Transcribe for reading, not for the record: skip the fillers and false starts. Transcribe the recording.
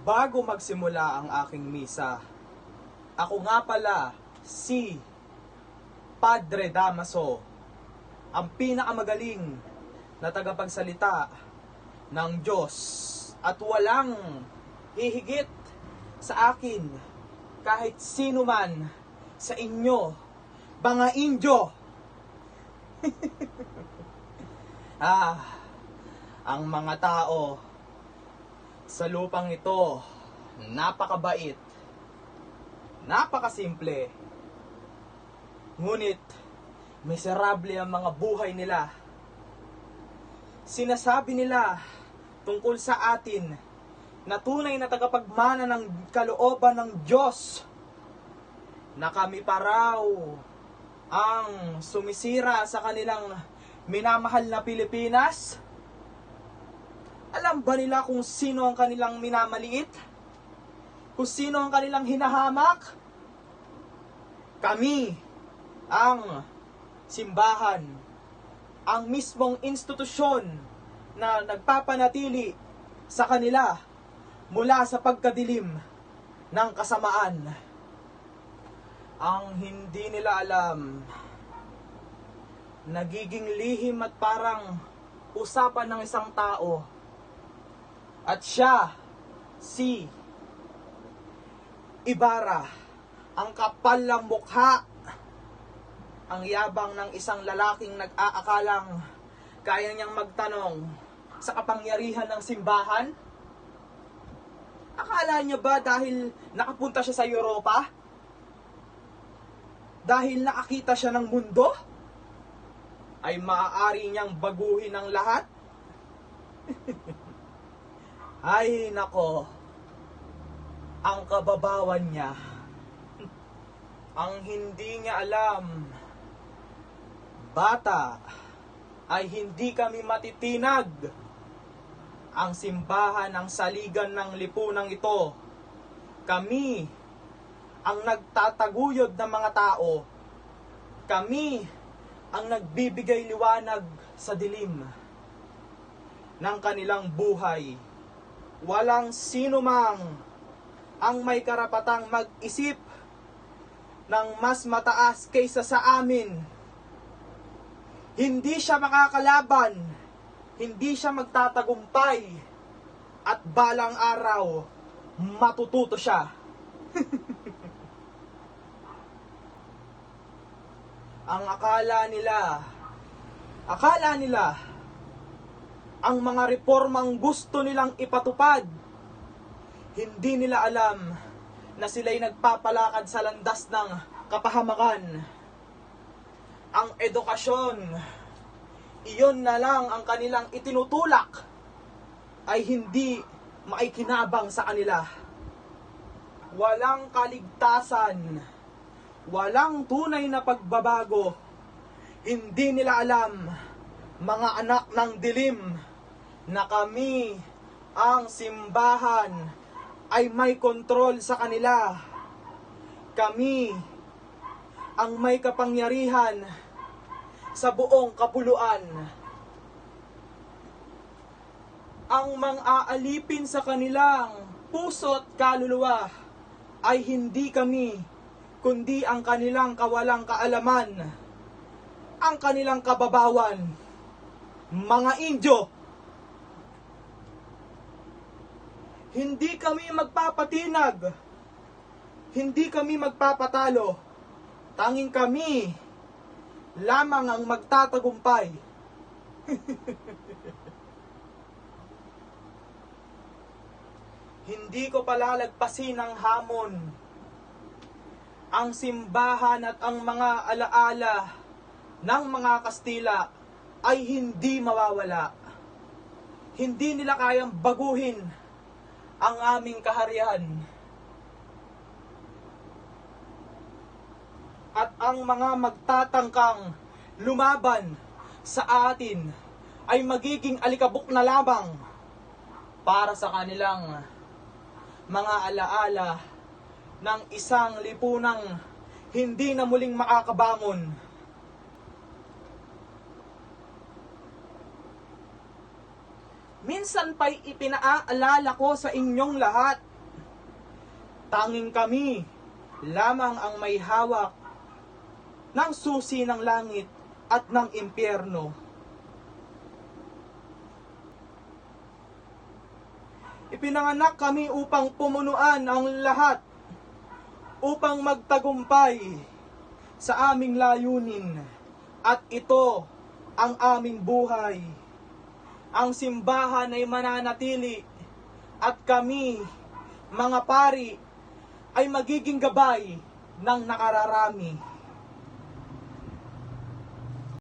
Bago magsimula ang aking misa, ako nga pala si Padre Damaso, ang pinakamagaling na tagapagsalita ng Diyos at walang hihigit sa akin kahit sino man sa inyo, mga Indio. Ang mga tao sa lupang ito, napakabait, napakasimple, ngunit miserable ang mga buhay nila. Sinasabi nila tungkol sa atin na tunay na tagapagmana ng kalooban ng Diyos, na kami pa raw ang sumisira sa kanilang minamahal na Pilipinas. Alam ba nila kung sino ang kanilang minamaliit? Kung sino ang kanilang hinahamak? Kami, ang simbahan, ang mismong institusyon na nagpapanatili sa kanila mula sa pagkadilim ng kasamaan. Ang hindi nila alam, nagiging lihim at parang usapan ng isang tao. At siya, si Ibarra, ang kapal ng mukha, ang yabang ng isang lalaking nag-aakalang kaya niyang magtanong sa kapangyarihan ng simbahan. Akala niya ba dahil nakapunta siya sa Europa? Dahil nakakita siya ng mundo, ay maaari niyang baguhin ang lahat? Ay nako, ang kababawan niya, ang hindi niya alam, bata, ay hindi kami matitinag. Ang simbahan ng saligan ng lipunang ito, kami ang nagtataguyod ng mga tao, kami ang nagbibigay liwanag sa dilim ng kanilang buhay. Walang sino mang ang may karapatang mag-isip ng mas mataas kaysa sa amin. Hindi siya makakalaban, hindi siya magtatagumpay, at balang araw, matututo siya. Ang akala nila, ang mga reformang gusto nilang ipatupad, hindi nila alam na sila'y nagpapalakad sa landas ng kapahamakan. Ang edukasyon, iyon na lang ang kanilang itinutulak, ay hindi maikinabang sa kanila. Walang kaligtasan, walang tunay na pagbabago. Hindi nila alam, mga anak ng dilim, na kami, ang simbahan, ay may kontrol sa kanila. Kami, ang may kapangyarihan sa buong kapuluan. Ang mang-aalipin sa kanilang puso't kaluluwa ay hindi kami, kundi ang kanilang kawalang kaalaman, ang kanilang kababawan, mga Indio. Hindi kami magpapatinag, hindi kami magpapatalo, tanging kami lamang ang magtatagumpay. Hindi ko palalagpasin ang hamon. Ang simbahan at ang mga alaala ng mga Kastila ay hindi mawawala. Hindi nila kayang baguhin ang aming kaharian. At ang mga magtatangkang lumaban sa atin ay magiging alikabok na lamang para sa kanilang mga alaala ng isang lipunang hindi na muling makakabangon. Minsan pa'y ipinaalala ko sa inyong lahat Tanging kami lamang ang may hawak ng susi ng langit at ng impyerno. Ipinanganak kami upang pumunuan ang lahat, upang magtagumpay sa aming layunin, at ito ang aming buhay. Ang simbahan ay mananatili, at kami, mga pari, ay magiging gabay ng nakararami.